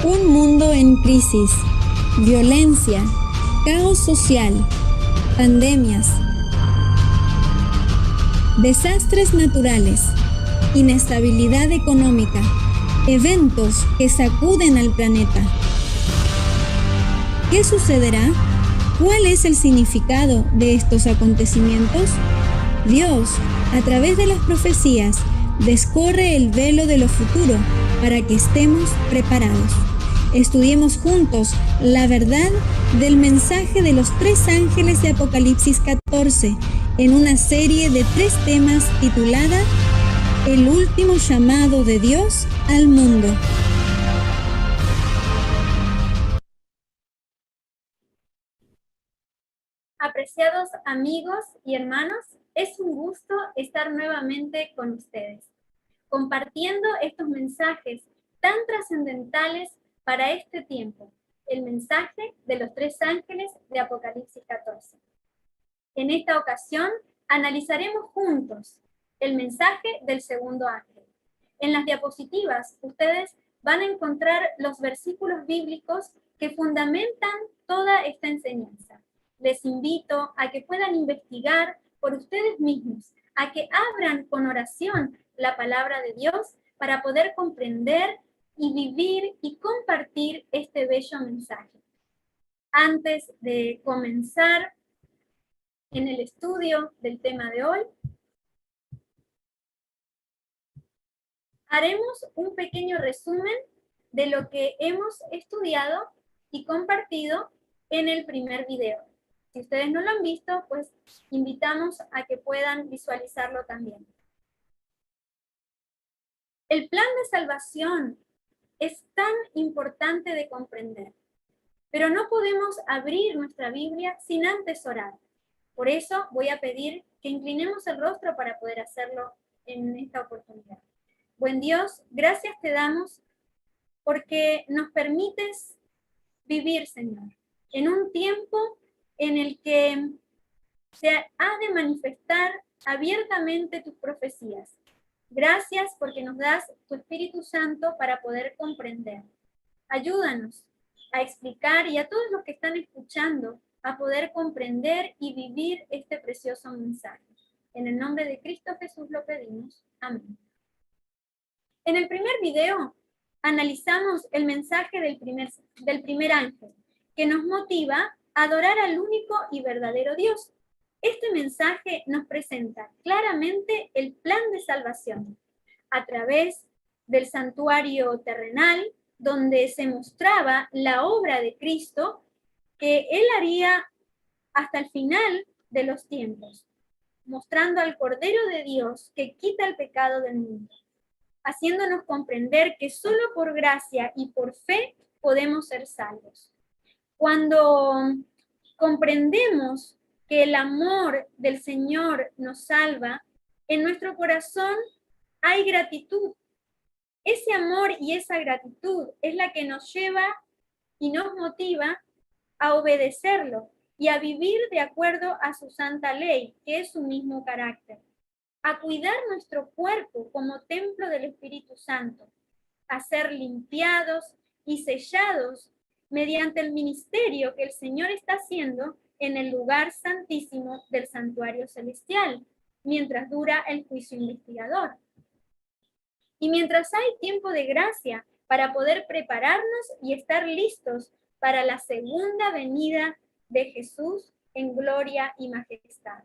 Un mundo en crisis, violencia, caos social, pandemias, desastres naturales, inestabilidad económica, eventos que sacuden al planeta. ¿Qué sucederá? ¿Cuál es el significado de estos acontecimientos? Dios, a través de las profecías, descorre el velo de lo futuro para que estemos preparados. Estudiemos juntos la verdad del mensaje de los 3 ángeles de Apocalipsis 14 en una serie de 3 temas titulada El último llamado de Dios al mundo. Apreciados amigos y hermanos, es un gusto estar nuevamente con ustedes, compartiendo estos mensajes tan trascendentales para este tiempo, el mensaje de los 3 ángeles de Apocalipsis 14. En esta ocasión analizaremos juntos el mensaje del segundo ángel. En las diapositivas ustedes van a encontrar los versículos bíblicos que fundamentan toda esta enseñanza. Les invito a que puedan investigar por ustedes mismos, a que abran con oración la palabra de Dios para poder comprender y vivir y compartir este bello mensaje. Antes de comenzar en el estudio del tema de hoy, haremos un pequeño resumen de lo que hemos estudiado y compartido en el primer video. Si ustedes no lo han visto, pues invitamos a que puedan visualizarlo también. El plan de salvación es tan importante de comprender, pero no podemos abrir nuestra Biblia sin antes orar. Por eso voy a pedir que inclinemos el rostro para poder hacerlo en esta oportunidad. Buen Dios, gracias te damos porque nos permites vivir, Señor, en un tiempo en el que se ha de manifestar abiertamente tus profecías. Gracias porque nos das tu Espíritu Santo para poder comprender. Ayúdanos a explicar y a todos los que están escuchando a poder comprender y vivir este precioso mensaje. En el nombre de Cristo Jesús lo pedimos. Amén. En el primer video analizamos el mensaje del primer ángel, que nos motiva a adorar al único y verdadero Dios. Este mensaje nos presenta claramente el plan de salvación a través del santuario terrenal, donde se mostraba la obra de Cristo que Él haría hasta el final de los tiempos, mostrando al Cordero de Dios que quita el pecado del mundo, haciéndonos comprender que solo por gracia y por fe podemos ser salvos. Cuando comprendemos que el amor del Señor nos salva, en nuestro corazón hay gratitud. Ese amor y esa gratitud es la que nos lleva y nos motiva a obedecerlo y a vivir de acuerdo a su santa ley, que es su mismo carácter. A cuidar nuestro cuerpo como templo del Espíritu Santo, a ser limpiados y sellados mediante el ministerio que el Señor está haciendo en el lugar santísimo del santuario celestial, mientras dura el juicio investigador. Y mientras hay tiempo de gracia para poder prepararnos y estar listos para la segunda venida de Jesús en gloria y majestad.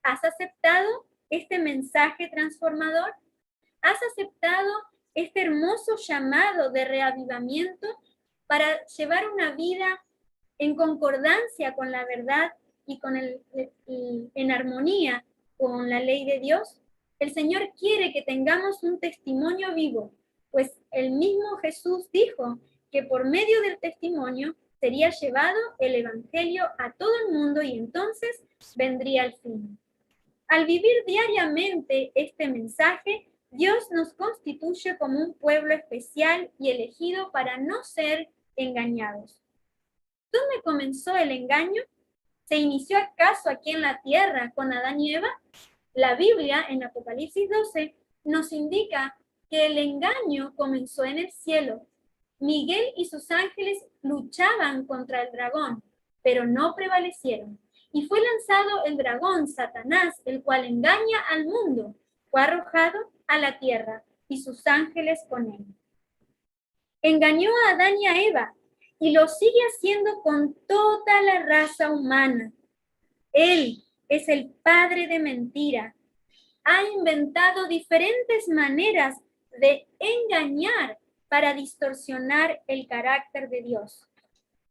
¿Has aceptado este mensaje transformador? ¿Has aceptado este hermoso llamado de reavivamiento para llevar una vida en concordancia con la verdad y en armonía con la ley de Dios? El Señor quiere que tengamos un testimonio vivo, pues el mismo Jesús dijo que por medio del testimonio sería llevado el evangelio a todo el mundo y entonces vendría el fin. Al vivir diariamente este mensaje, Dios nos constituye como un pueblo especial y elegido para no ser engañados. ¿Dónde comenzó el engaño? ¿Se inició acaso aquí en la tierra con Adán y Eva? La Biblia, en Apocalipsis 12, nos indica que el engaño comenzó en el cielo. Miguel y sus ángeles luchaban contra el dragón, pero no prevalecieron. Y fue lanzado el dragón, Satanás, el cual engaña al mundo. Fue arrojado a la tierra y sus ángeles con él. Engañó a Adán y a Eva y lo sigue haciendo con toda la raza humana. Él es el padre de mentira. Ha inventado diferentes maneras de engañar para distorsionar el carácter de Dios.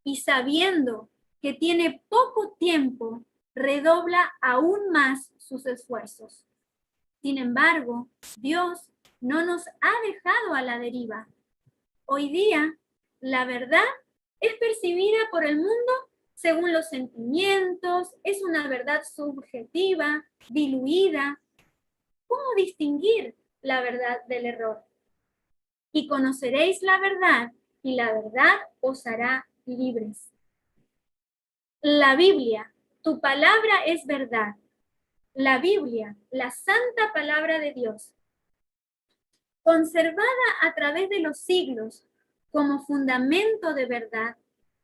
Y sabiendo que tiene poco tiempo, redobla aún más sus esfuerzos. Sin embargo, Dios no nos ha dejado a la deriva. Hoy día, la verdad es percibida por el mundo según los sentimientos, es una verdad subjetiva, diluida. ¿Cómo distinguir la verdad del error? Y conoceréis la verdad, y la verdad os hará libres. La Biblia, tu palabra es verdad. La Biblia, la santa palabra de Dios, conservada a través de los siglos como fundamento de verdad,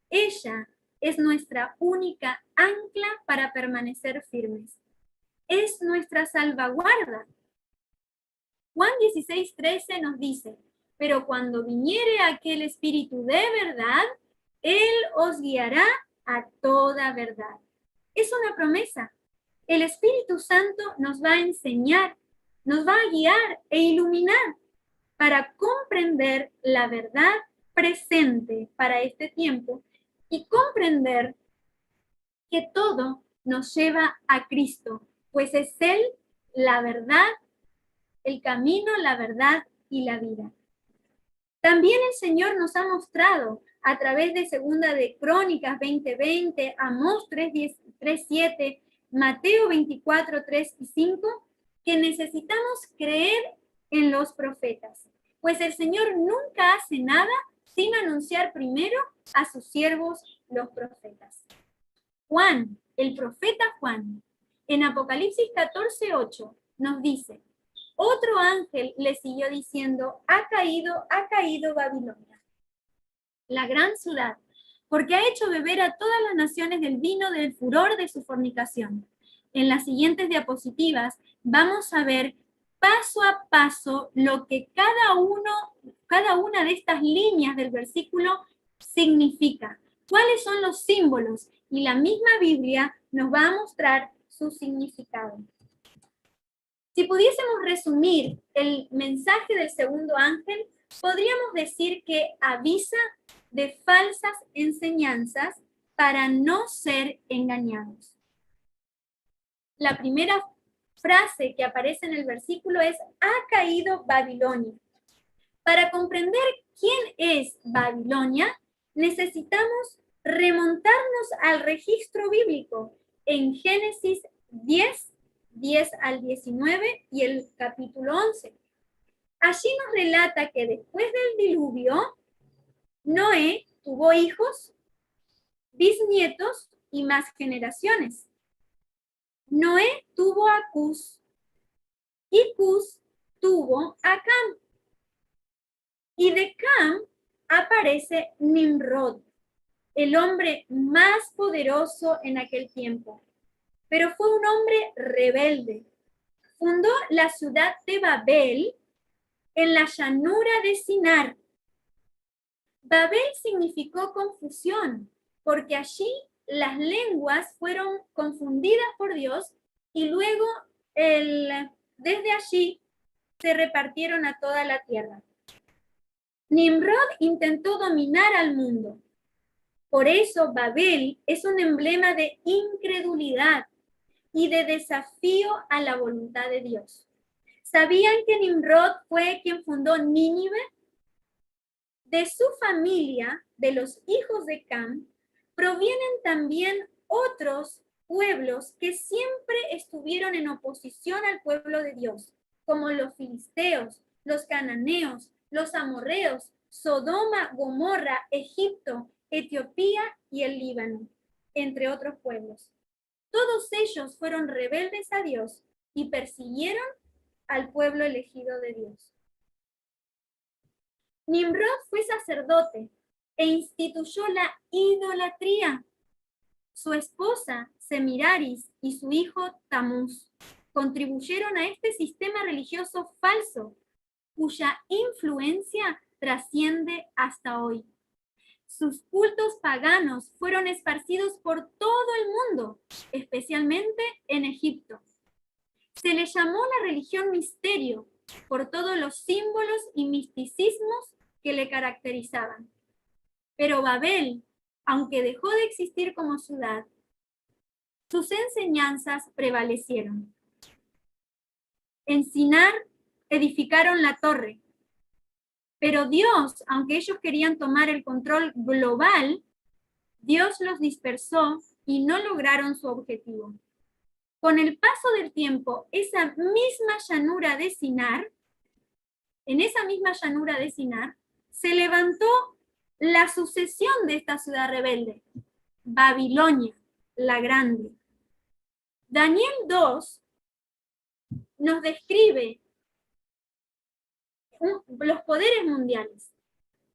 ella es nuestra única ancla para permanecer firmes. Es nuestra salvaguarda. Juan 16:13 nos dice, pero cuando viniere aquel Espíritu de verdad, Él os guiará a toda verdad. Es una promesa. El Espíritu Santo nos va a enseñar, nos va a guiar e iluminar para comprender la verdad presente para este tiempo y comprender que todo nos lleva a Cristo, pues es Él la verdad, el camino, la verdad y la vida. También el Señor nos ha mostrado a través de Segunda de Crónicas 20:20, Amós 3:7, Mateo 24:3 y 5, que necesitamos creer en los profetas, pues el Señor nunca hace nada sin anunciar primero a sus siervos los profetas. Juan, el profeta Juan, en Apocalipsis 14:8 nos dice, otro ángel le siguió diciendo, ha caído Babilonia, la gran ciudad, porque ha hecho beber a todas las naciones del vino del furor de su fornicación. En las siguientes diapositivas vamos a ver paso a paso lo que cada una de estas líneas del versículo significa, cuáles son los símbolos, y la misma Biblia nos va a mostrar su significado. Si pudiésemos resumir el mensaje del segundo ángel, podríamos decir que avisa de falsas enseñanzas para no ser engañados. La primera frase que aparece en el versículo es, ha caído Babilonia. Para comprender quién es Babilonia, necesitamos remontarnos al registro bíblico en Génesis 10 al 19 y el capítulo 11. Allí nos relata que después del diluvio, Noé tuvo hijos, bisnietos y más generaciones. Noé tuvo a Cus y Cus tuvo a Cam. Y de Cam aparece Nimrod, el hombre más poderoso en aquel tiempo. Pero fue un hombre rebelde. Fundó la ciudad de Babel en la llanura de Sinar. Babel significó confusión, porque allí las lenguas fueron confundidas por Dios y luego desde allí se repartieron a toda la tierra. Nimrod intentó dominar al mundo. Por eso Babel es un emblema de incredulidad y de desafío a la voluntad de Dios. ¿Sabían que Nimrod fue quien fundó Nínive? De su familia, de los hijos de Cam, provienen también otros pueblos que siempre estuvieron en oposición al pueblo de Dios, como los filisteos, los cananeos, los amorreos, Sodoma, Gomorra, Egipto, Etiopía y el Líbano, entre otros pueblos. Todos ellos fueron rebeldes a Dios y persiguieron al pueblo elegido de Dios. Nimrod fue sacerdote e instituyó la idolatría. Su esposa, Semiraris, y su hijo, Tamuz, contribuyeron a este sistema religioso falso, cuya influencia trasciende hasta hoy. Sus cultos paganos fueron esparcidos por todo el mundo, especialmente en Egipto. Se le llamó la religión misterio por todos los símbolos y misticismos que le caracterizaban. Pero Babel, aunque dejó de existir como ciudad, sus enseñanzas prevalecieron. En Sinar edificaron la torre, pero Dios, aunque ellos querían tomar el control global, Dios los dispersó y no lograron su objetivo. Con el paso del tiempo, en esa misma llanura de Sinar, se levantó la sucesión de esta ciudad rebelde, Babilonia, la Grande. Daniel 2 nos describe los poderes mundiales.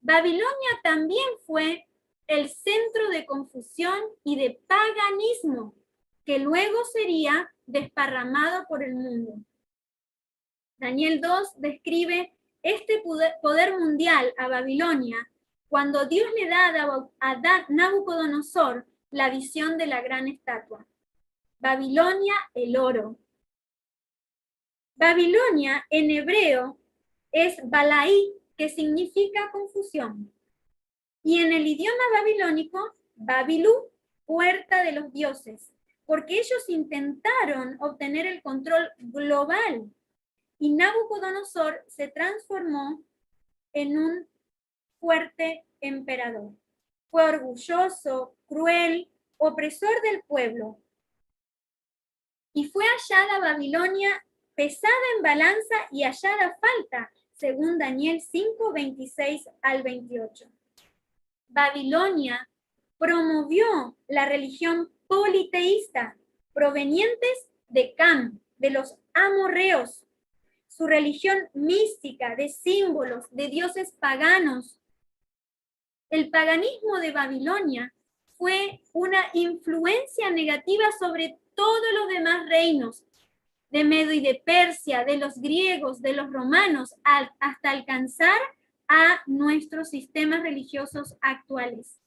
Babilonia también fue el centro de confusión y de paganismo, que luego sería desparramado por el mundo. Daniel 2 describe este poder mundial a Babilonia cuando Dios le da a Nabucodonosor la visión de la gran estatua. Babilonia, el oro. Babilonia en hebreo es Balaí, que significa confusión. Y en el idioma babilónico, Babilú, puerta de los dioses, porque ellos intentaron obtener el control global y Nabucodonosor se transformó en un fuerte emperador. Fue orgulloso, cruel, opresor del pueblo. Y fue hallada Babilonia pesada en balanza y hallada falta, según Daniel 5, 26 al 28. Babilonia promovió la religión politeísta provenientes de Cam, de los amorreos, su religión mística de símbolos, de dioses paganos. El paganismo de Babilonia fue una influencia negativa sobre todos los demás reinos, de Medo y de Persia, de los griegos, de los romanos, hasta alcanzar a nuestros sistemas religiosos actuales.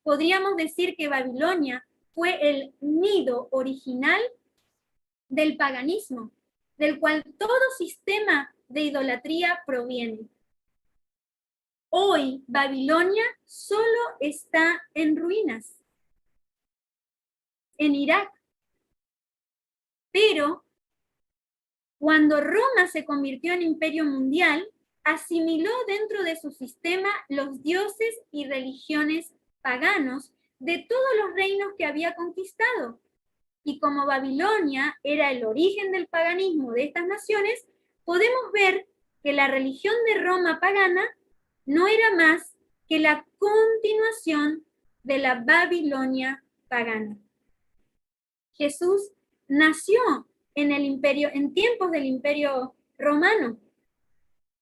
Podríamos decir que Babilonia fue el nido original del paganismo, del cual todo sistema de idolatría proviene. Hoy Babilonia solo está en ruinas, en Irak. Pero cuando Roma se convirtió en imperio mundial, asimiló dentro de su sistema los dioses y religiones paganos de todos los reinos que había conquistado. Y como Babilonia era el origen del paganismo de estas naciones, podemos ver que la religión de Roma pagana no era más que la continuación de la Babilonia pagana. Jesús nació en tiempos del imperio romano,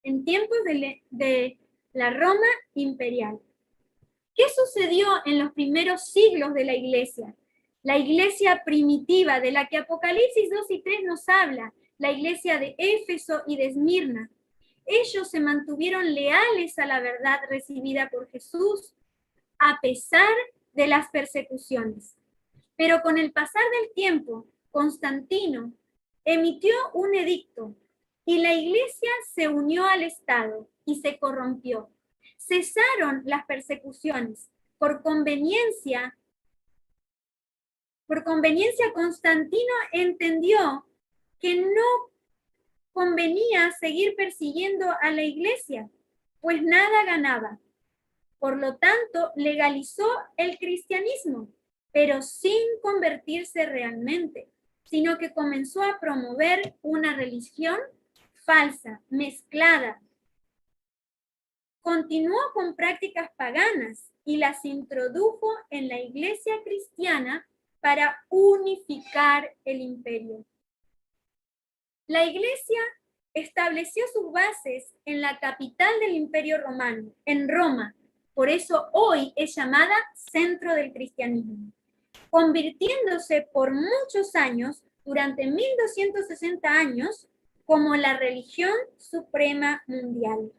en tiempos de la Roma imperial. ¿Qué sucedió en los primeros siglos de la iglesia? La iglesia primitiva de la que Apocalipsis 2 y 3 nos habla, la iglesia de Éfeso y de Esmirna. Ellos se mantuvieron leales a la verdad recibida por Jesús, a pesar de las persecuciones. Pero con el pasar del tiempo, Constantino emitió un edicto y la iglesia se unió al Estado y se corrompió. Cesaron las persecuciones. Por conveniencia, Constantino entendió que no convenía seguir persiguiendo a la iglesia, pues nada ganaba. Por lo tanto, legalizó el cristianismo, pero sin convertirse realmente, sino que comenzó a promover una religión falsa, mezclada. Continuó con prácticas paganas y las introdujo en la iglesia cristiana para unificar el imperio. La iglesia estableció sus bases en la capital del Imperio Romano, en Roma. Por eso hoy es llamada centro del cristianismo, convirtiéndose por muchos años, durante 1260 años, como la religión suprema mundial.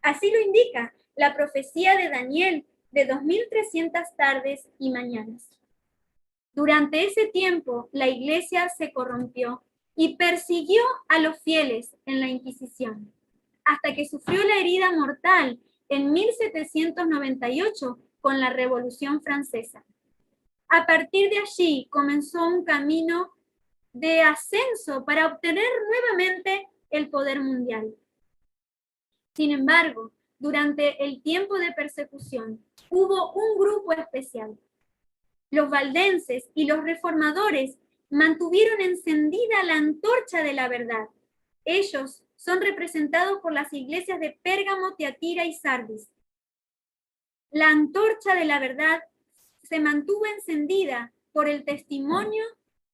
Así lo indica la profecía de Daniel de 2300 tardes y mañanas. Durante ese tiempo, la Iglesia se corrompió y persiguió a los fieles en la Inquisición, hasta que sufrió la herida mortal en 1798 con la Revolución Francesa. A partir de allí comenzó un camino de ascenso para obtener nuevamente el poder mundial. Sin embargo, durante el tiempo de persecución, hubo un grupo especial. Los valdenses y los reformadores mantuvieron encendida la antorcha de la verdad. Ellos son representados por las iglesias de Pérgamo, Tiatira y Sardis. La antorcha de la verdad se mantuvo encendida por el testimonio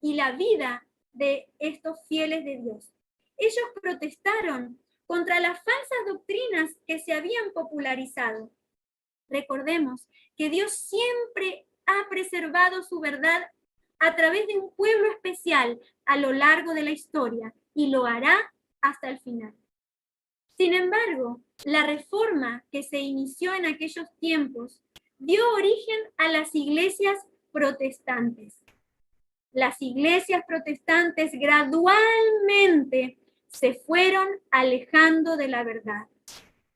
y la vida de estos fieles de Dios. Ellos protestaron contra las falsas doctrinas que se habían popularizado. Recordemos que Dios siempre ha preservado su verdad a través de un pueblo especial a lo largo de la historia y lo hará hasta el final. Sin embargo, la reforma que se inició en aquellos tiempos dio origen a las iglesias protestantes. Las iglesias protestantes gradualmente se fueron alejando de la verdad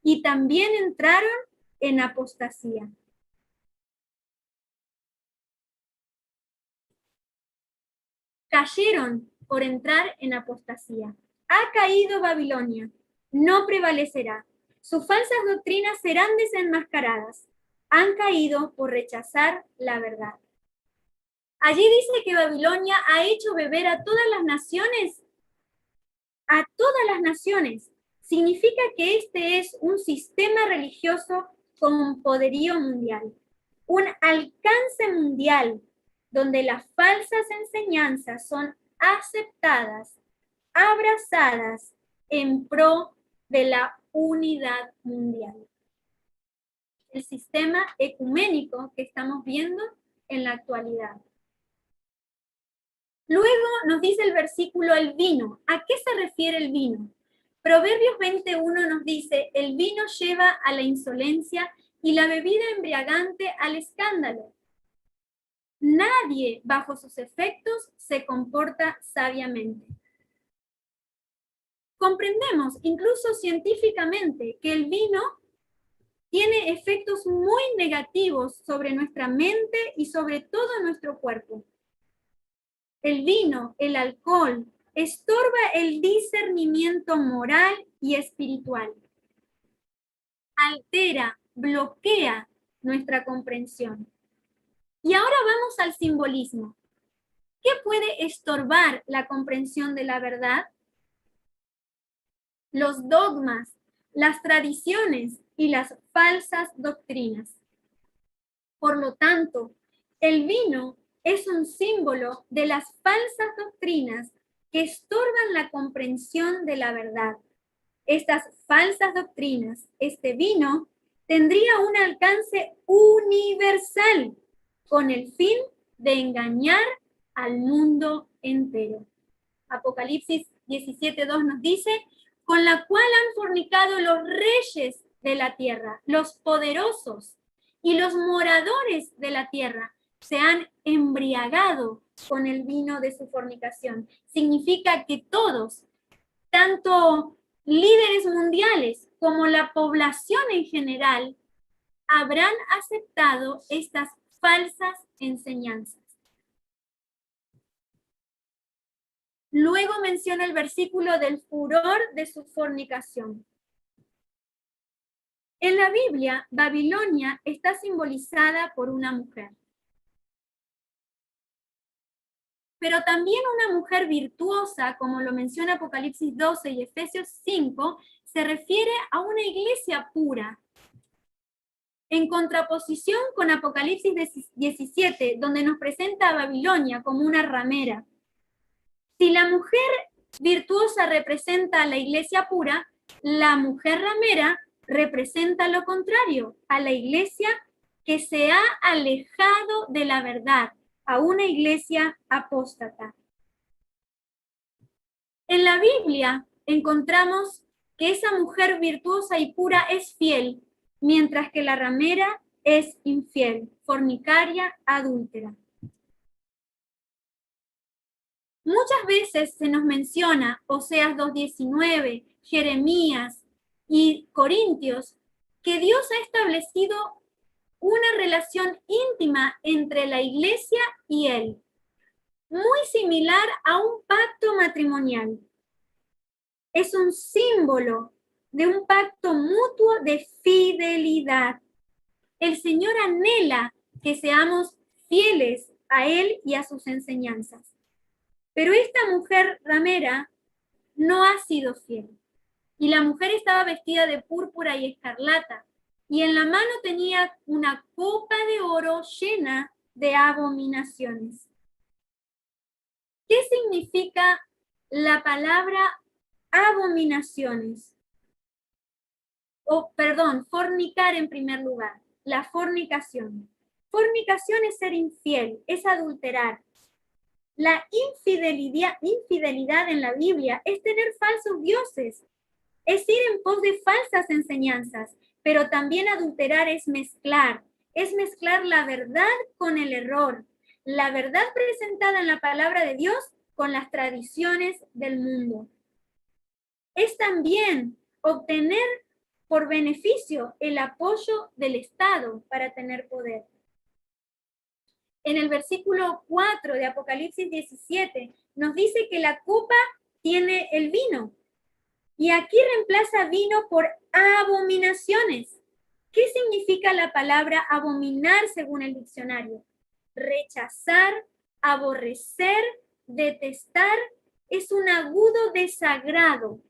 y también entraron en apostasía. Cayeron por entrar en apostasía. Ha caído Babilonia, no prevalecerá. Sus falsas doctrinas serán desenmascaradas. Han caído por rechazar la verdad. Allí dice que Babilonia ha hecho beber a todas las naciones. A todas las naciones. Significa que este es un sistema religioso con poderío mundial, un alcance mundial, donde las falsas enseñanzas son aceptadas, abrazadas en pro de la unidad mundial. El sistema ecuménico que estamos viendo en la actualidad. Luego nos dice el versículo el vino. ¿A qué se refiere el vino? Proverbios 21 nos dice, el vino lleva a la insolencia y la bebida embriagante al escándalo. Nadie bajo sus efectos se comporta sabiamente. Comprendemos, incluso científicamente, que el vino tiene efectos muy negativos sobre nuestra mente y sobre todo nuestro cuerpo. El vino, el alcohol, estorba el discernimiento moral y espiritual. Altera, bloquea nuestra comprensión. Y ahora vamos al simbolismo. ¿Qué puede estorbar la comprensión de la verdad? Los dogmas, las tradiciones y las falsas doctrinas. Por lo tanto, el vino es un símbolo de las falsas doctrinas que estorban la comprensión de la verdad. Estas falsas doctrinas, este vino, tendría un alcance universal con el fin de engañar al mundo entero. Apocalipsis 17:2 nos dice, con la cual han fornicado los reyes de la tierra, los poderosos y los moradores de la tierra, se han embriagado con el vino de su fornicación. Significa que todos, tanto líderes mundiales como la población en general, habrán aceptado estas falsas enseñanzas. Luego menciona el versículo del furor de su fornicación. En la Biblia, Babilonia está simbolizada por una mujer. Pero también una mujer virtuosa, como lo menciona Apocalipsis 12 y Efesios 5, se refiere a una iglesia pura. En contraposición con Apocalipsis 17, donde nos presenta a Babilonia como una ramera. Si la mujer virtuosa representa a la iglesia pura, la mujer ramera representa lo contrario, a la iglesia que se ha alejado de la verdad, a una iglesia apóstata. En la Biblia encontramos que esa mujer virtuosa y pura es fiel, mientras que la ramera es infiel, fornicaria, adúltera. Muchas veces se nos menciona Oseas 2:19, Jeremías y Corintios, que Dios ha establecido una relación íntima entre la iglesia y Él, muy similar a un pacto matrimonial. Es un símbolo de un pacto mutuo de fidelidad. El Señor anhela que seamos fieles a Él y a sus enseñanzas. Pero esta mujer ramera no ha sido fiel. Y la mujer estaba vestida de púrpura y escarlata, y en la mano tenía una copa de oro llena de abominaciones. ¿Qué significa la palabra abominaciones? Fornicar en primer lugar, la fornicación. Fornicación es ser infiel, es adulterar. La infidelidad en la Biblia es tener falsos dioses, es ir en pos de falsas enseñanzas, pero también adulterar es mezclar la verdad con el error, la verdad presentada en la palabra de Dios con las tradiciones del mundo. Es también obtener por beneficio el apoyo del Estado para tener poder. En el versículo 4 de Apocalipsis 17 nos dice que la copa tiene el vino. Y aquí reemplaza vino por abominaciones. ¿Qué significa la palabra abominar según el diccionario? Rechazar, aborrecer, detestar, es un agudo desagrado.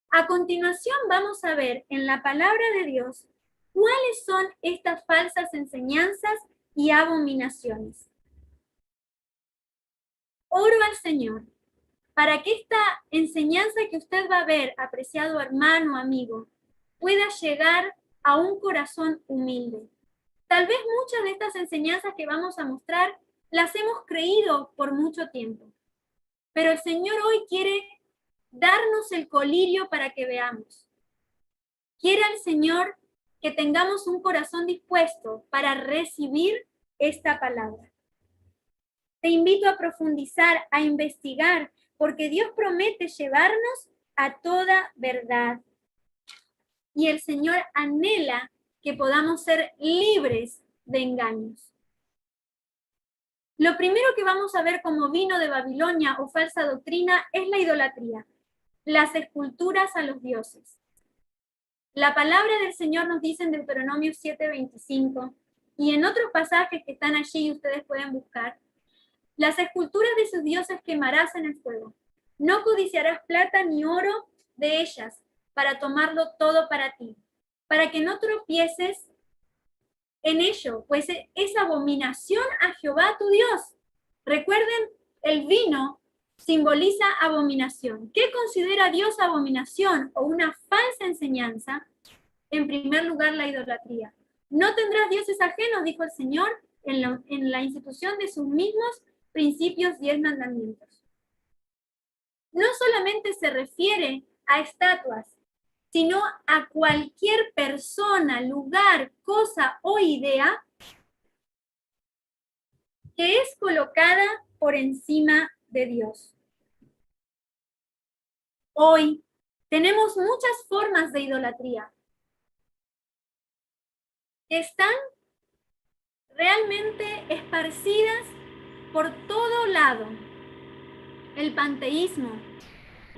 A continuación vamos a ver en la palabra de Dios cuáles son estas falsas enseñanzas y abominaciones. Oro al Señor para que esta enseñanza que usted va a ver, apreciado hermano, amigo, pueda llegar a un corazón humilde. Tal vez muchas de estas enseñanzas que vamos a mostrar las hemos creído por mucho tiempo, pero el Señor hoy quiere darnos el colirio para que veamos. Quiere el Señor que tengamos un corazón dispuesto para recibir esta palabra. Te invito a profundizar, a investigar, porque Dios promete llevarnos a toda verdad. Y el Señor anhela que podamos ser libres de engaños. Lo primero que vamos a ver como vino de Babilonia o falsa doctrina es la idolatría, las esculturas a los dioses. La palabra del Señor nos dice en Deuteronomio 7:25 y en otros pasajes que están allí y ustedes pueden buscar, las esculturas de sus dioses quemarás en el fuego. No codiciarás plata ni oro de ellas para tomarlo todo para ti, para que no tropieces en ello, pues es abominación a Jehová tu Dios. Recuerden, el vino simboliza abominación. ¿Qué considera Dios abominación o una falsa enseñanza? En primer lugar, la idolatría. No tendrás dioses ajenos, dijo el Señor, en la institución de sus mismos principios 10 mandamientos. No solamente se refiere a estatuas, sino a cualquier persona, lugar, cosa o idea que es colocada por encima de Dios. Hoy tenemos muchas formas de idolatría que están realmente esparcidas por todo lado. El panteísmo,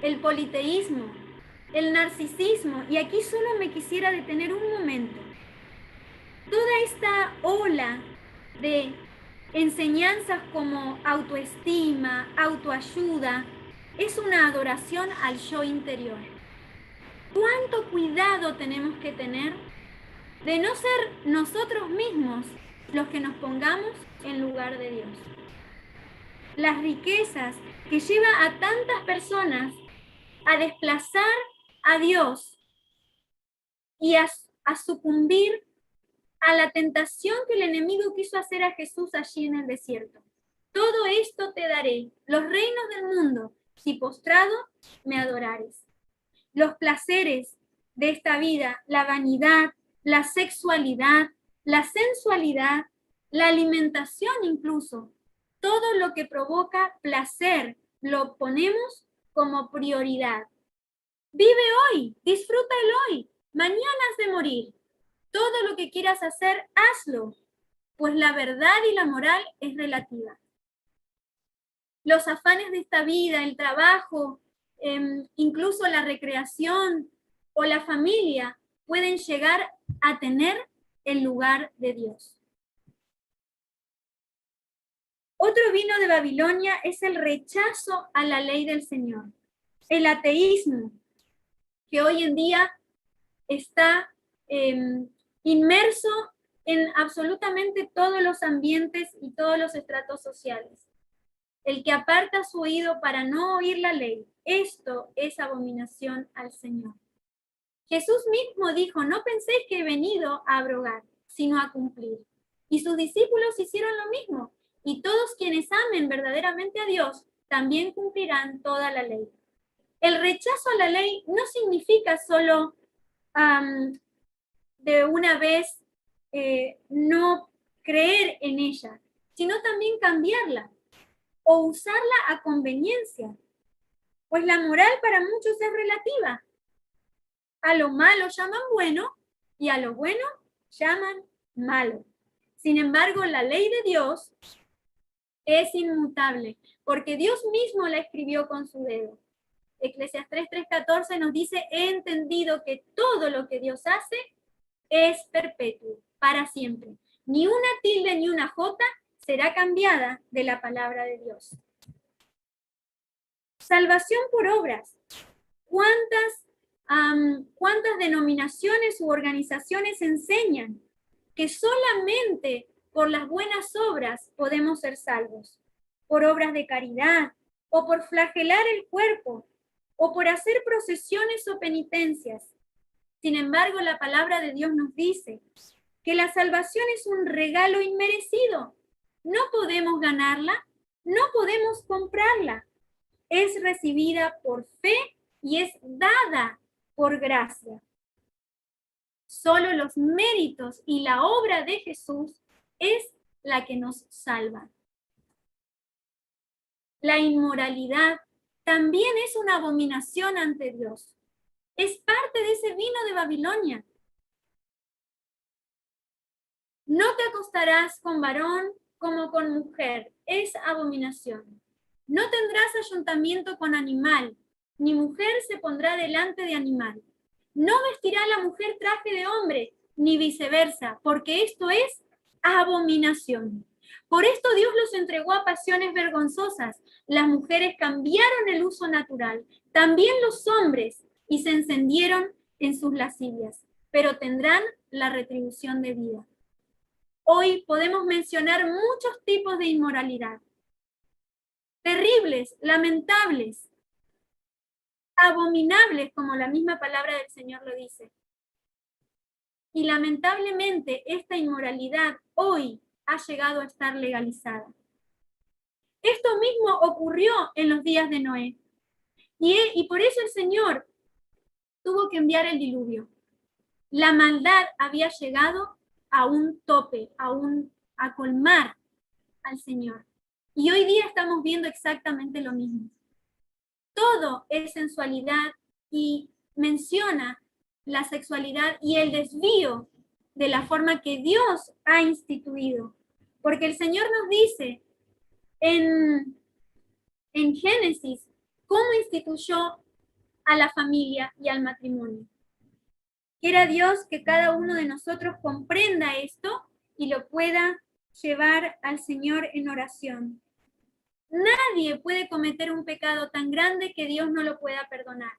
el politeísmo, el narcisismo, y aquí solo me quisiera detener un momento. Toda esta ola de enseñanzas como autoestima, autoayuda, es una adoración al yo interior. ¿Cuánto cuidado tenemos que tener de no ser nosotros mismos los que nos pongamos en lugar de Dios? Las riquezas que lleva a tantas personas a desplazar a Dios y a sucumbir a la tentación que el enemigo quiso hacer a Jesús allí en el desierto. Todo esto te daré, los reinos del mundo, si postrado me adorares. Los placeres de esta vida, la vanidad, la sexualidad, la sensualidad, la alimentación incluso, todo lo que provoca placer lo ponemos como prioridad. Vive hoy, disfruta el hoy, mañana has de morir. Todo lo que quieras hacer, hazlo, pues la verdad y la moral es relativa. Los afanes de esta vida, el trabajo, incluso la recreación o la familia pueden llegar a tener el lugar de Dios. Otro vino de Babilonia es el rechazo a la ley del Señor, el ateísmo, que hoy en día está inmerso en absolutamente todos los ambientes y todos los estratos sociales. El que aparta su oído para no oír la ley, esto es abominación al Señor. Jesús mismo dijo, no penséis que he venido a abrogar, sino a cumplir. Y sus discípulos hicieron lo mismo. Y todos quienes amen verdaderamente a Dios, también cumplirán toda la ley. El rechazo a la ley no significa solo de una vez no creer en ella, sino también cambiarla o usarla a conveniencia. Pues la moral para muchos es relativa. A lo malo llaman bueno y a lo bueno llaman malo. Sin embargo, la ley de Dios es inmutable, porque Dios mismo la escribió con su dedo. Eclesiastés 3:14 nos dice, he entendido que todo lo que Dios hace es perpetuo, para siempre. Ni una tilde ni una jota será cambiada de la palabra de Dios. Salvación por obras. ¿Cuántas denominaciones u organizaciones enseñan que solamente por las buenas obras podemos ser salvos? Por obras de caridad, o por flagelar el cuerpo, o por hacer procesiones o penitencias. Sin embargo, la palabra de Dios nos dice que la salvación es un regalo inmerecido. No podemos ganarla, no podemos comprarla. Es recibida por fe y es dada por gracia. Solo los méritos y la obra de Jesús es la que nos salva. La inmoralidad también es una abominación ante Dios. Es parte de ese vino de Babilonia. No te acostarás con varón como con mujer. Es abominación. No tendrás ayuntamiento con animal, ni mujer se pondrá delante de animal. No vestirá la mujer traje de hombre, ni viceversa, porque esto es abominación. Por esto Dios los entregó a pasiones vergonzosas. Las mujeres cambiaron el uso natural, también los hombres, y se encendieron en sus lascivias, pero tendrán la retribución de vida. Hoy podemos mencionar muchos tipos de inmoralidad. Terribles, lamentables, abominables, como la misma palabra del Señor lo dice. Y lamentablemente esta inmoralidad hoy ha llegado a estar legalizada. Esto mismo ocurrió en los días de Noé. Y por eso el Señor tuvo que enviar el diluvio. La maldad había llegado a un tope, a colmar al Señor. Y hoy día estamos viendo exactamente lo mismo. Todo es sensualidad y menciona la sexualidad y el desvío de la forma que Dios ha instituido. Porque el Señor nos dice en Génesis cómo instituyó a la familia y al matrimonio. Quiera Dios que cada uno de nosotros comprenda esto y lo pueda llevar al Señor en oración. Nadie puede cometer un pecado tan grande que Dios no lo pueda perdonar.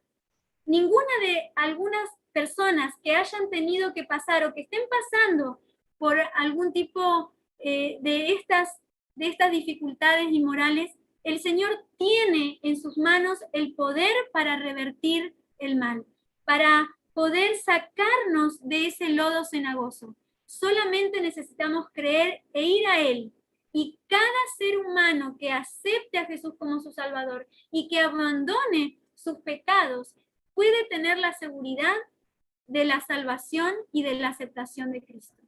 Ninguna de algunas personas que hayan tenido que pasar o que estén pasando por algún tipo de estas dificultades inmorales El Señor tiene en sus manos el poder para revertir el mal, para poder sacarnos de ese lodo cenagoso. Solamente necesitamos creer e ir a Él. Y cada ser humano que acepte a Jesús como su Salvador y que abandone sus pecados puede tener la seguridad de la salvación y de la aceptación de Cristo.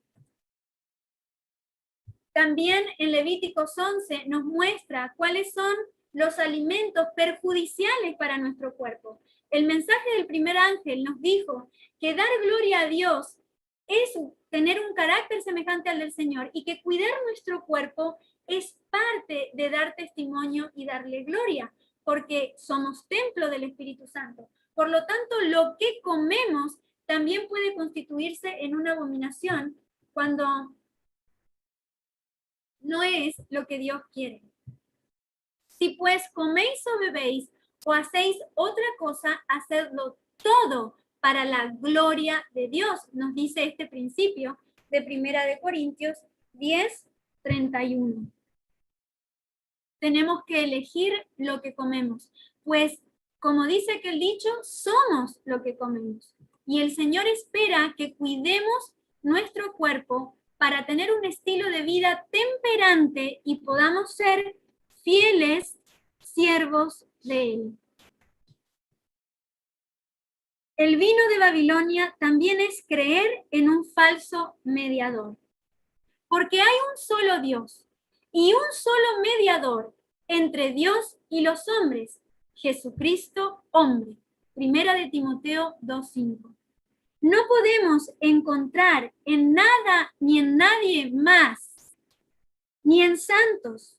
También en Levíticos 11 nos muestra cuáles son los alimentos perjudiciales para nuestro cuerpo. El mensaje del primer ángel nos dijo que dar gloria a Dios es tener un carácter semejante al del Señor y que cuidar nuestro cuerpo es parte de dar testimonio y darle gloria, porque somos templo del Espíritu Santo. Por lo tanto, lo que comemos también puede constituirse en una abominación cuando no es lo que Dios quiere. Si pues coméis o bebéis o hacéis otra cosa, hacedlo todo para la gloria de Dios, nos dice este principio de 1 Corintios 10:31. Tenemos que elegir lo que comemos, pues como dice aquel dicho, somos lo que comemos. Y el Señor espera que cuidemos nuestro cuerpo para tener un estilo de vida temperante y podamos ser fieles siervos de Él. El vino de Babilonia también es creer en un falso mediador, porque hay un solo Dios y un solo mediador entre Dios y los hombres, Jesucristo hombre. 1 Timoteo 2:5. No podemos encontrar en nada ni en nadie más, ni en santos,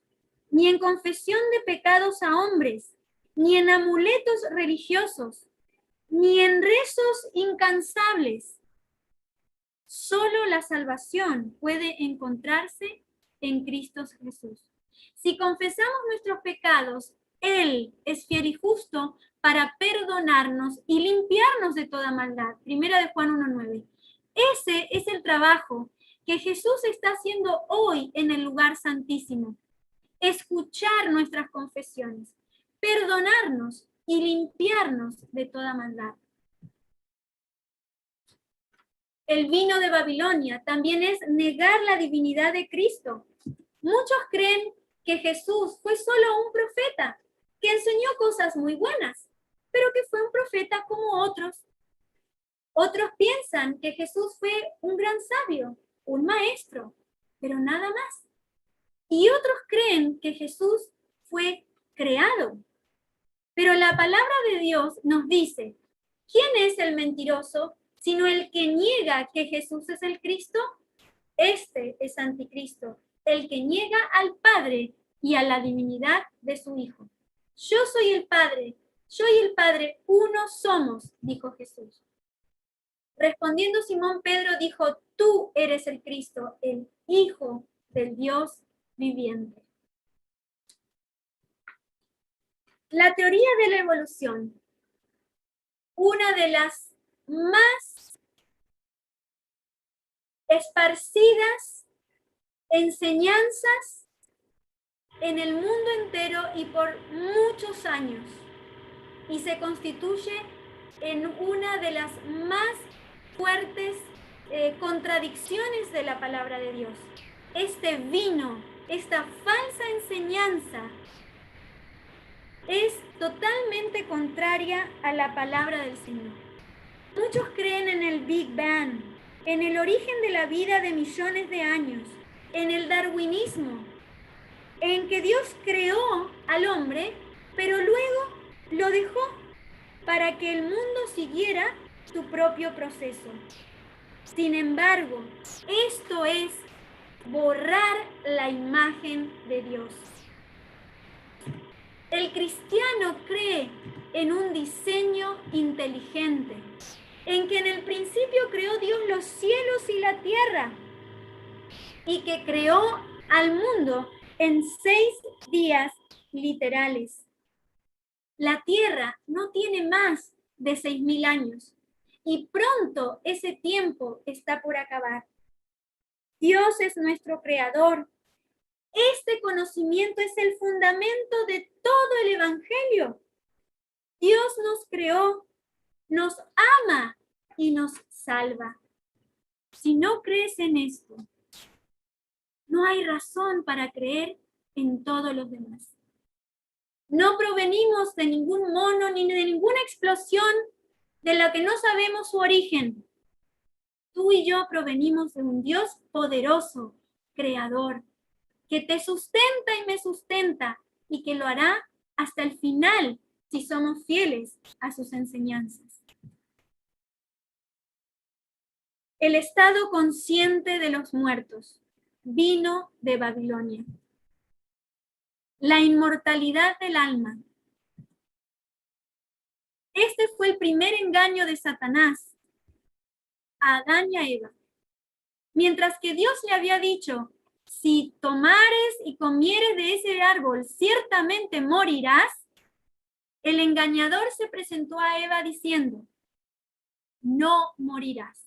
ni en confesión de pecados a hombres, ni en amuletos religiosos, ni en rezos incansables. Solo la salvación puede encontrarse en Cristo Jesús. Si confesamos nuestros pecados, Él es fiel y justo para perdonarnos y limpiarnos de toda maldad. 1 Juan 1:9. Ese es el trabajo que Jesús está haciendo hoy en el lugar santísimo. Escuchar nuestras confesiones, perdonarnos y limpiarnos de toda maldad. El vino de Babilonia también es negar la divinidad de Cristo. Muchos creen que Jesús fue solo un profeta, que enseñó cosas muy buenas, pero que fue un profeta como otros. Otros piensan que Jesús fue un gran sabio, un maestro, pero nada más. Y otros creen que Jesús fue creado. Pero la palabra de Dios nos dice, ¿quién es el mentiroso sino el que niega que Jesús es el Cristo? Este es anticristo, el que niega al Padre y a la divinidad de su Hijo. Yo soy el Padre, uno somos, dijo Jesús. Respondiendo Simón Pedro dijo, tú eres el Cristo, el Hijo del Dios viviente. La teoría de la evolución, una de las más esparcidas enseñanzas en el mundo entero y por muchos años, y se constituye en una de las más fuertes contradicciones de la palabra de Dios. Este vino, esta falsa enseñanza, es totalmente contraria a la palabra del Señor. Muchos creen en el Big Bang, en el origen de la vida de millones de años, en el darwinismo, en que Dios creó al hombre, pero luego lo dejó para que el mundo siguiera su propio proceso. Sin embargo, esto es borrar la imagen de Dios. El cristiano cree en un diseño inteligente, en que en el principio creó Dios los cielos y la tierra, y que creó al mundo en 6 días literales. La tierra no tiene más de 6.000 años, y pronto ese tiempo está por acabar. Dios es nuestro creador, Este conocimiento es el fundamento de todo el Evangelio. Dios nos creó, nos ama y nos salva. Si no crees en esto, no hay razón para creer en todos los demás. No provenimos de ningún mono ni de ninguna explosión de la que no sabemos su origen. Tú y yo provenimos de un Dios poderoso, creador, que te sustenta y me sustenta y que lo hará hasta el final si somos fieles a sus enseñanzas. El estado consciente de los muertos vino de Babilonia. La inmortalidad del alma. Este fue el primer engaño de Satanás a Adán y a Eva. Mientras que Dios le había dicho, si tomares y comieres de ese árbol, ciertamente morirás, el engañador se presentó a Eva diciendo, no morirás.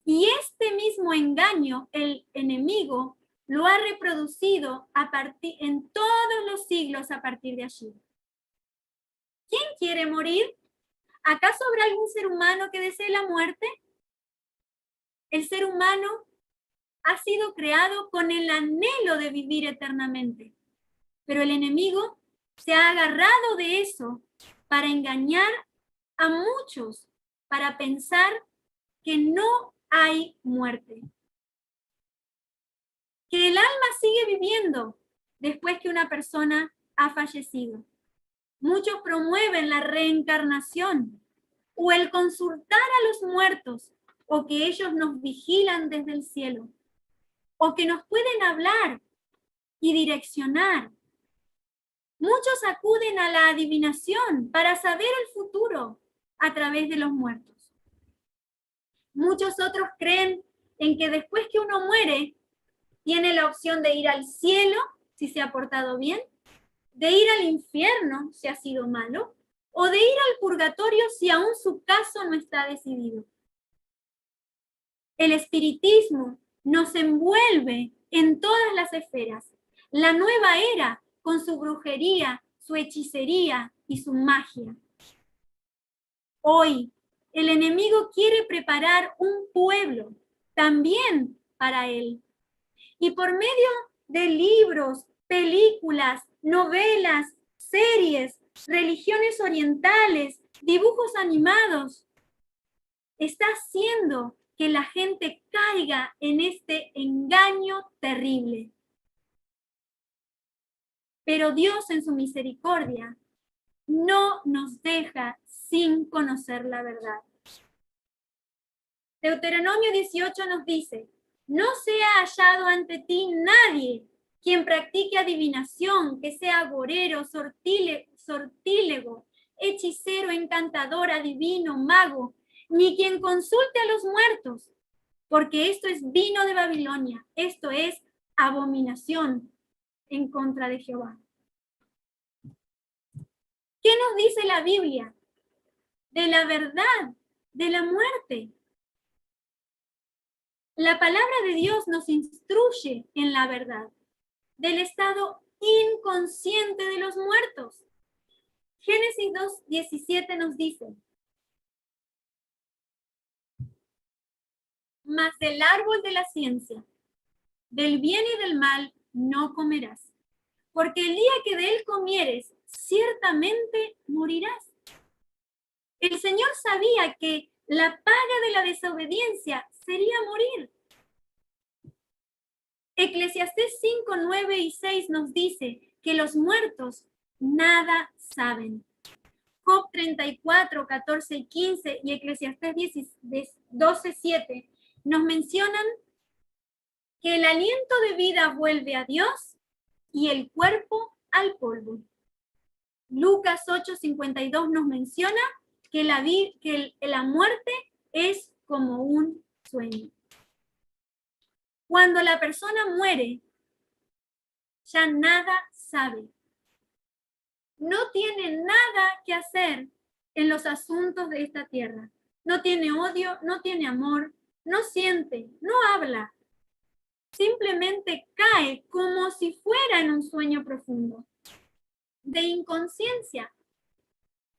Y este mismo engaño, el enemigo, lo ha reproducido en todos los siglos a partir de allí. ¿Quién quiere morir? ¿Acaso habrá algún ser humano que desee la muerte? El ser humano ha sido creado con el anhelo de vivir eternamente, pero el enemigo se ha agarrado de eso para engañar a muchos, para pensar que no hay muerte, que el alma sigue viviendo después que una persona ha fallecido. Muchos promueven la reencarnación o el consultar a los muertos, o que ellos nos vigilan desde el cielo, o que nos pueden hablar y direccionar. Muchos acuden a la adivinación para saber el futuro a través de los muertos. Muchos otros creen en que después que uno muere, tiene la opción de ir al cielo, si se ha portado bien, de ir al infierno, si ha sido malo, o de ir al purgatorio si aún su caso no está decidido. El espiritismo nos envuelve en todas las esferas. La nueva era con su brujería, su hechicería y su magia. Hoy, el enemigo quiere preparar un pueblo también para él. Y por medio de libros, películas, novelas, series, religiones orientales, dibujos animados, está haciendo que la gente caiga en este engaño terrible. Pero Dios en su misericordia no nos deja sin conocer la verdad. Deuteronomio 18 nos dice, no sea hallado ante ti nadie quien practique adivinación, que sea agorero, sortílego, hechicero, encantador, adivino, mago, ni quien consulte a los muertos, porque esto es vino de Babilonia, esto es abominación en contra de Jehová. ¿Qué nos dice la Biblia de la verdad, de la muerte? La palabra de Dios nos instruye en la verdad, del estado inconsciente de los muertos. Génesis 2:17 nos dice, mas del árbol de la ciencia, del bien y del mal, no comerás, porque el día que de él comieres, ciertamente morirás. El Señor sabía que la paga de la desobediencia sería morir. Eclesiastés 5, 9 y 6 nos dice que los muertos nada saben. Job 34, 14 y 15 y Eclesiastés 12, 7 nos mencionan que el aliento de vida vuelve a Dios y el cuerpo al polvo. Lucas 8, 52 nos menciona que la muerte es como un sueño. Cuando la persona muere, ya nada sabe. No tiene nada que hacer en los asuntos de esta tierra. No tiene odio, no tiene amor, no siente, no habla. simplemente cae como si fuera en un sueño profundo, de inconsciencia,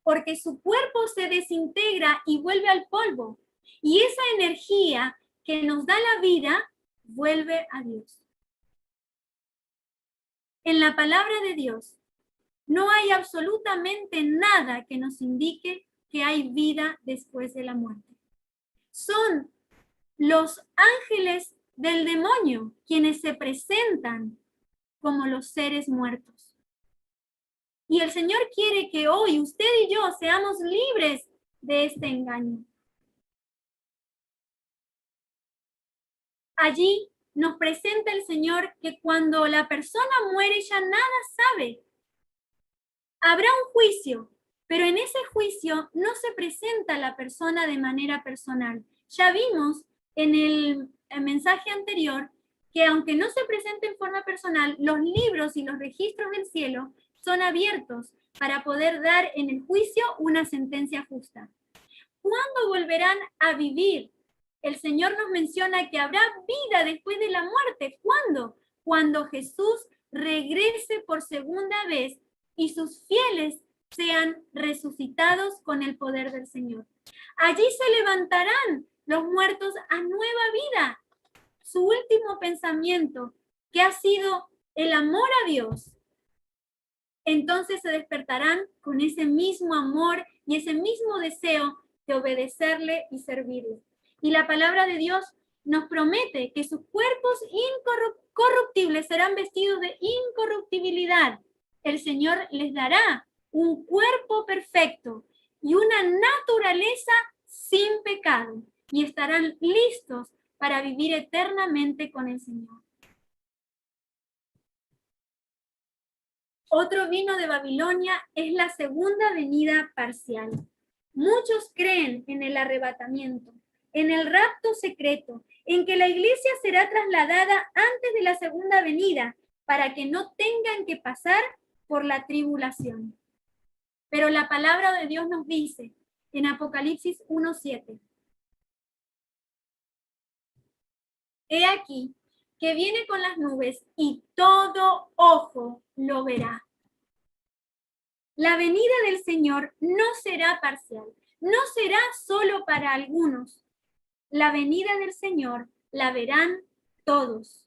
porque su cuerpo se desintegra y vuelve al polvo. Y esa energía que nos da la vida vuelve a Dios. En la palabra de Dios no hay absolutamente nada que nos indique que hay vida después de la muerte. Son los ángeles del demonio quienes se presentan como los seres muertos. Y el Señor quiere que hoy usted y yo seamos libres de este engaño. Allí nos presenta el Señor que cuando la persona muere ya nada sabe. Habrá un juicio, pero en ese juicio no se presenta la persona de manera personal. Ya vimos en el mensaje anterior que aunque no se presente en forma personal, los libros y los registros del cielo son abiertos para poder dar en el juicio una sentencia justa. ¿Cuándo volverán a vivir? El Señor nos menciona que habrá vida después de la muerte. ¿Cuándo? Cuando Jesús regrese por segunda vez y sus fieles sean resucitados con el poder del Señor. Allí se levantarán los muertos a nueva vida. Su último pensamiento, que ha sido el amor a Dios, entonces se despertarán con ese mismo amor y ese mismo deseo de obedecerle y servirle. Y la palabra de Dios nos promete que sus cuerpos incorruptibles serán vestidos de incorruptibilidad. El Señor les dará un cuerpo perfecto y una naturaleza sin pecado, y estarán listos para vivir eternamente con el Señor. Otro vino de Babilonia es la segunda venida parcial. Muchos creen en el arrebatamiento, en el rapto secreto, en que la iglesia será trasladada antes de la segunda venida para que no tengan que pasar por la tribulación. Pero la palabra de Dios nos dice en Apocalipsis 1:7: He aquí que viene con las nubes y todo ojo lo verá. La venida del Señor no será parcial, no será solo para algunos. La venida del Señor la verán todos.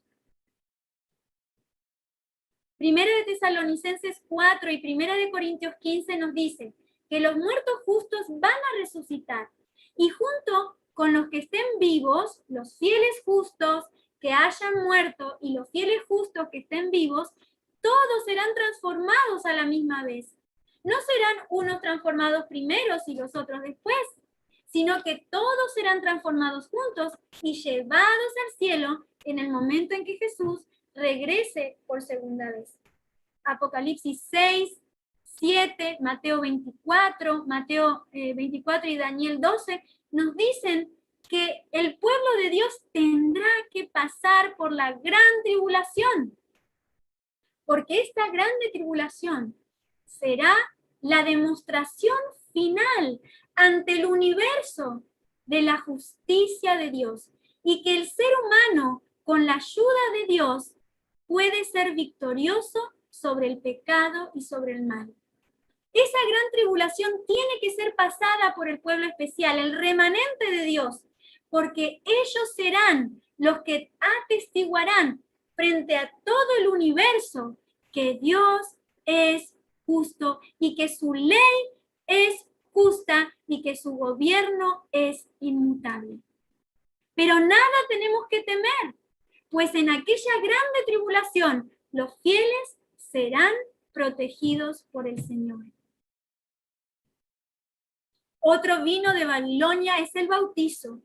Primera de Tesalonicenses 4 y Primera de Corintios 15 nos dice que los muertos justos van a resucitar, y junto con los que estén vivos, los fieles justos que hayan muerto y los fieles justos que estén vivos, todos serán transformados a la misma vez. No serán unos transformados primero y los otros después, sino que todos serán transformados juntos y llevados al cielo en el momento en que Jesús regrese por segunda vez. Apocalipsis 6, 7, Mateo 24, Mateo 24 y Daniel 12 nos dicen que el pueblo de Dios tendrá que pasar por la gran tribulación, porque esta grande tribulación será la demostración final ante el universo de la justicia de Dios, y que el ser humano, con la ayuda de Dios, puede ser victorioso sobre el pecado y sobre el mal. Esa gran tribulación tiene que ser pasada por el pueblo especial, el remanente de Dios, porque ellos serán los que atestiguarán frente a todo el universo que Dios es justo y que su ley es justa y que su gobierno es inmutable. Pero nada tenemos que temer, pues en aquella grande tribulación los fieles serán protegidos por el Señor. Otro vino de Babilonia es el bautizo.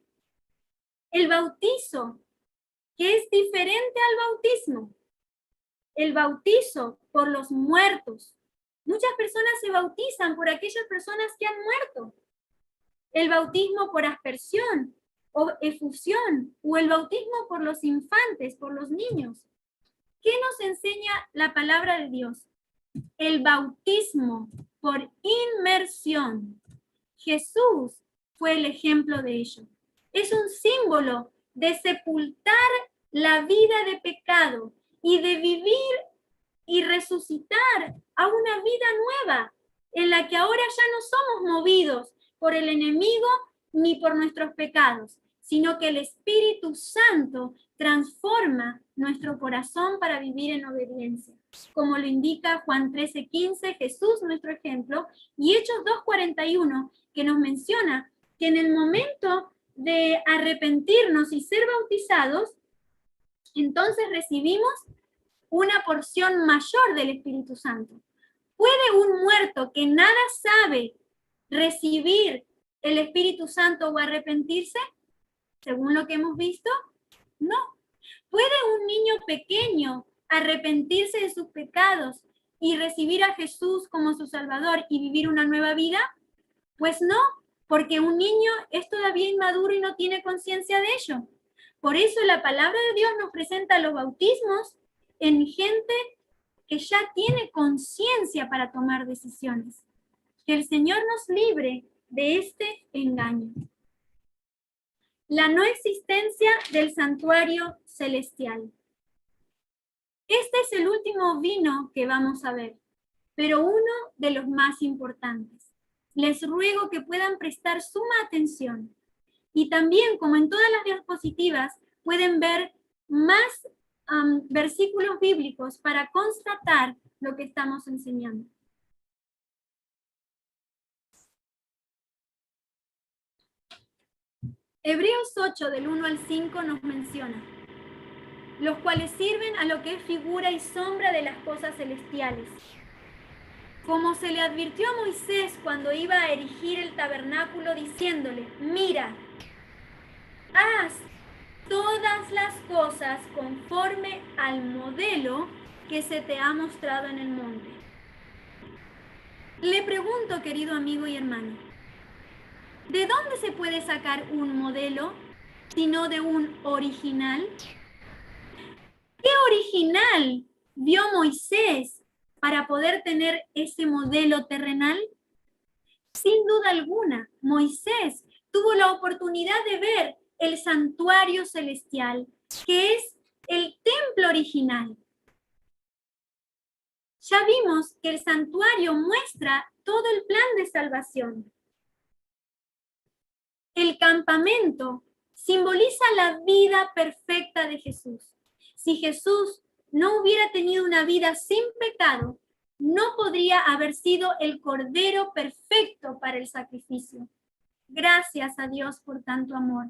El bautizo, que es diferente al bautismo. El bautizo por los muertos. Muchas personas se bautizan por aquellas personas que han muerto. El bautismo por aspersión o efusión, o el bautismo por los infantes, por los niños. ¿Qué nos enseña la palabra de Dios? El bautismo por inmersión. Jesús fue el ejemplo de ello. Es un símbolo de sepultar la vida de pecado y de vivir y resucitar a una vida nueva, en la que ahora ya no somos movidos por el enemigo ni por nuestros pecados, sino que el Espíritu Santo transforma nuestro corazón para vivir en obediencia. Como lo indica Juan 13:15, Jesús, nuestro ejemplo, y Hechos 2:41, que nos menciona que en el momento de arrepentirnos y ser bautizados, entonces recibimos una porción mayor del Espíritu Santo. ¿Puede un muerto que nada sabe recibir el Espíritu Santo o arrepentirse? Según lo que hemos visto, no. ¿Puede un niño pequeño arrepentirse de sus pecados y recibir a Jesús como su Salvador y vivir una nueva vida? Pues no, porque un niño es todavía inmaduro y no tiene conciencia de ello. Por eso la palabra de Dios nos presenta los bautismos en gente que ya tiene conciencia para tomar decisiones. Que el Señor nos libre de este engaño. La no existencia del santuario celestial. Este es el último vino que vamos a ver, pero uno de los más importantes. Les ruego que puedan prestar suma atención. Y también, como en todas las diapositivas, pueden ver más versículos bíblicos para constatar lo que estamos enseñando. Hebreos 8, del 1 al 5, nos menciona: los cuales sirven a lo que es figura y sombra de las cosas celestiales. Como se le advirtió a Moisés cuando iba a erigir el tabernáculo, diciéndole: mira, haz todas las cosas conforme al modelo que se te ha mostrado en el monte. Le pregunto, querido amigo y hermano, ¿de dónde se puede sacar un modelo sino de un original? ¿Qué original vio Moisés para poder tener ese modelo terrenal? Sin duda alguna, Moisés tuvo la oportunidad de ver el santuario celestial, que es el templo original. Ya vimos que el santuario muestra todo el plan de salvación. El campamento simboliza la vida perfecta de Jesús. Si Jesús no hubiera tenido una vida sin pecado, no podría haber sido el Cordero perfecto para el sacrificio. Gracias a Dios por tanto amor.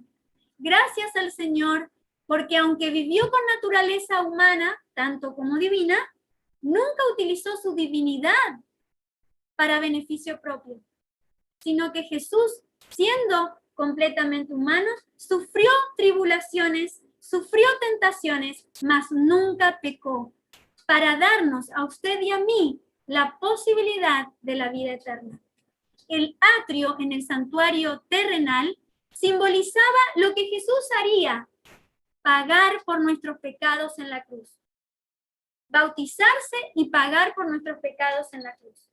Gracias al Señor, porque aunque vivió con naturaleza humana, tanto como divina, nunca utilizó su divinidad para beneficio propio, sino que Jesús, siendo completamente humano, sufrió tribulaciones, sufrió tentaciones, mas nunca pecó, para darnos a usted y a mí la posibilidad de la vida eterna. El atrio en el santuario terrenal simbolizaba lo que Jesús haría: pagar por nuestros pecados en la cruz. Bautizarse y pagar por nuestros pecados en la cruz.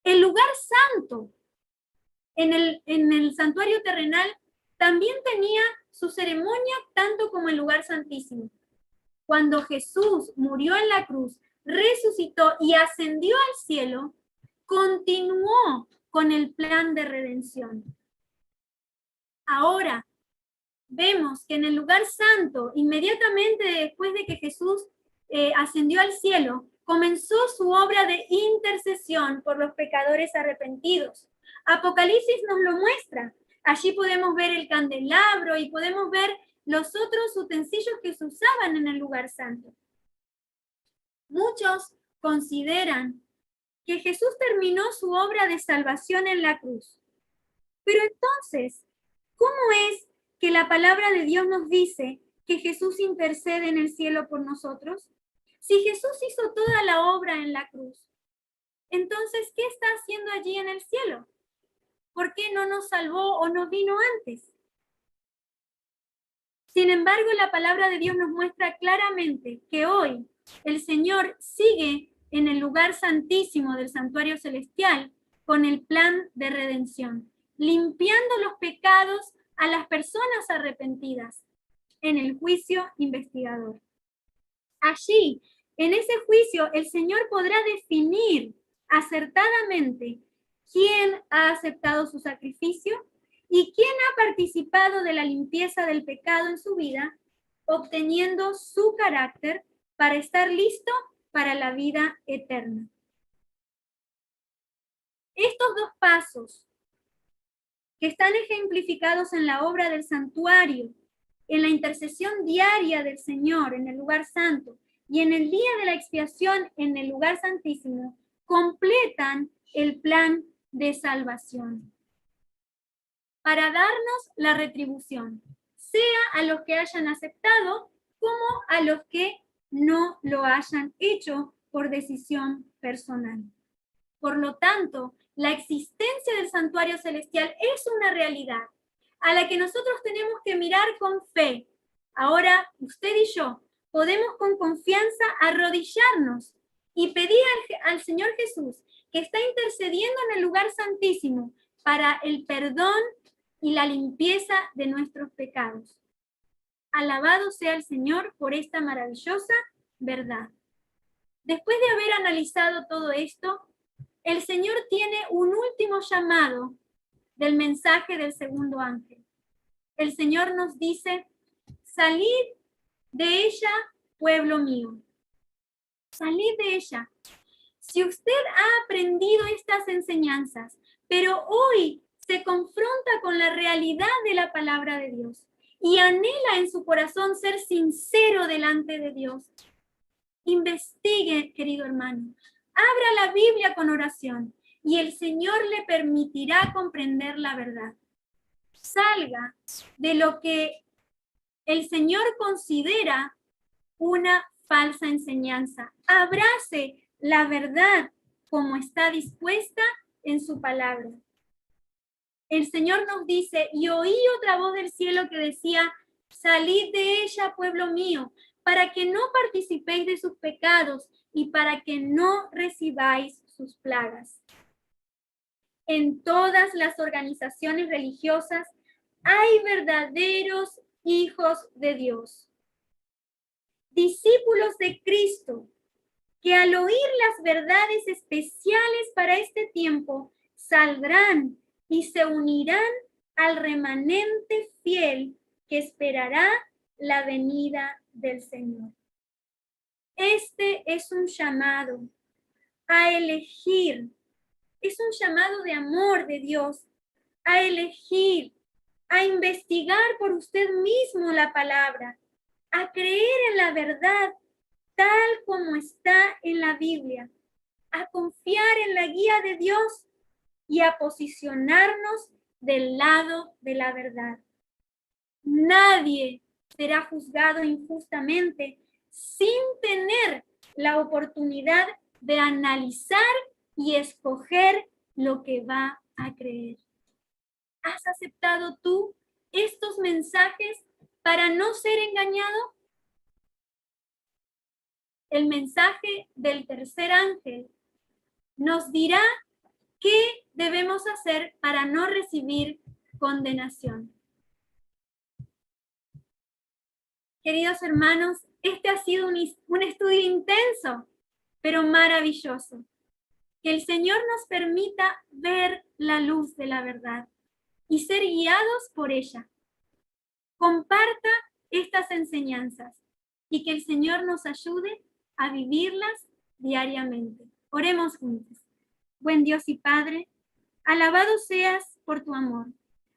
El lugar santo en el santuario terrenal también tenía su ceremonia, tanto como el lugar santísimo. Cuando Jesús murió en la cruz, resucitó y ascendió al cielo, continuó con el plan de redención. Ahora vemos que en el lugar santo, inmediatamente después de que Jesús ascendió al cielo, comenzó su obra de intercesión por los pecadores arrepentidos. Apocalipsis nos lo muestra. Allí podemos ver el candelabro y podemos ver los otros utensilios que se usaban en el lugar santo. Muchos consideran que Jesús terminó su obra de salvación en la cruz. Pero entonces, ¿cómo es que la palabra de Dios nos dice que Jesús intercede en el cielo por nosotros? Si Jesús hizo toda la obra en la cruz, entonces, ¿qué está haciendo allí en el cielo? ¿Por qué no nos salvó o no vino antes? Sin embargo, la palabra de Dios nos muestra claramente que hoy el Señor sigue en el lugar santísimo del santuario celestial con el plan de redención, limpiando los pecados a las personas arrepentidas. en el juicio investigador. Allí, en ese juicio, el Señor podrá definir acertadamente quién ha aceptado su sacrificio y quién ha participado de la limpieza del pecado en su vida, obteniendo su carácter para estar listo para la vida eterna. Estos dos pasos que están ejemplificados en la obra del santuario, en la intercesión diaria del Señor en el lugar santo y en el día de la expiación en el lugar santísimo, completan el plan de salvación para darnos la retribución, sea a los que hayan aceptado como a los que no lo hayan hecho por decisión personal. Por lo tanto, la existencia del santuario celestial es una realidad a la que nosotros tenemos que mirar con fe. Ahora, usted y yo podemos con confianza arrodillarnos y pedir al Señor Jesús, que está intercediendo en el lugar santísimo, para el perdón y la limpieza de nuestros pecados. Alabado sea el Señor por esta maravillosa verdad. Después de haber analizado todo esto, el Señor tiene un último llamado del mensaje del segundo ángel. El Señor nos dice: salid de ella, pueblo mío. Salid de ella. Si usted ha aprendido estas enseñanzas, pero hoy se confronta con la realidad de la palabra de Dios y anhela en su corazón ser sincero delante de Dios, investigue, querido hermano. Abra la Biblia con oración y el Señor le permitirá comprender la verdad. Salga de lo que el Señor considera una falsa enseñanza. Abrace la verdad como está dispuesta en su palabra. El Señor nos dice: y oí otra voz del cielo que decía: salid de ella, pueblo mío, para que no participéis de sus pecados y para que no recibáis sus plagas. En todas las organizaciones religiosas hay verdaderos hijos de Dios, discípulos de Cristo, que al oír las verdades especiales para este tiempo, saldrán y se unirán al remanente fiel que esperará la venida del Señor. Este es un llamado a elegir, es un llamado de amor de Dios, a elegir, a investigar por usted mismo la palabra, a creer en la verdad tal como está en la Biblia, a confiar en la guía de Dios y a posicionarnos del lado de la verdad. Nadie será juzgado injustamente sin tener la oportunidad de analizar y escoger lo que va a creer. ¿Has aceptado tú estos mensajes para no ser engañado? El mensaje del tercer ángel nos dirá qué debemos hacer para no recibir condenación. Queridos hermanos, este ha sido un estudio intenso, pero maravilloso. Que el Señor nos permita ver la luz de la verdad y ser guiados por ella. Comparta estas enseñanzas y que el Señor nos ayude a vivirlas diariamente. Oremos juntos. Buen Dios y Padre, alabado seas por tu amor.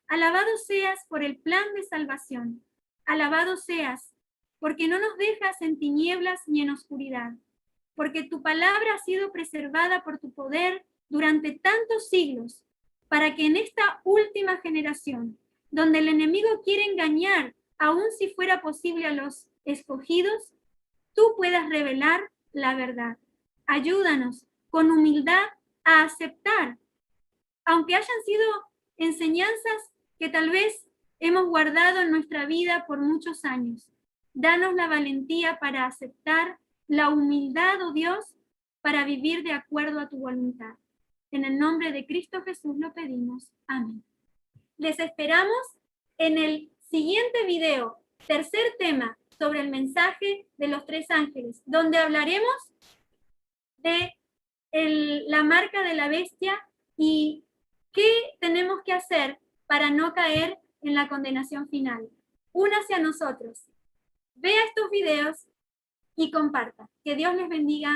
Alabado seas por el plan de salvación. Alabado seas porque no nos dejas en tinieblas ni en oscuridad, porque tu palabra ha sido preservada por tu poder durante tantos siglos, para que en esta última generación, donde el enemigo quiere engañar, aun si fuera posible a los escogidos, tú puedas revelar la verdad. Ayúdanos con humildad a aceptar, aunque hayan sido enseñanzas que tal vez hemos guardado en nuestra vida por muchos años. Danos la valentía para aceptar, la humildad, oh Dios, para vivir de acuerdo a tu voluntad. En el nombre de Cristo Jesús lo pedimos. Amén. Les esperamos en el siguiente video tercer tema sobre el mensaje de los 3 ángeles, donde hablaremos de la marca de la bestia y qué tenemos que hacer para no caer en la condenación final. Únase a nosotros, vea estos videos y comparta. Que Dios les bendiga.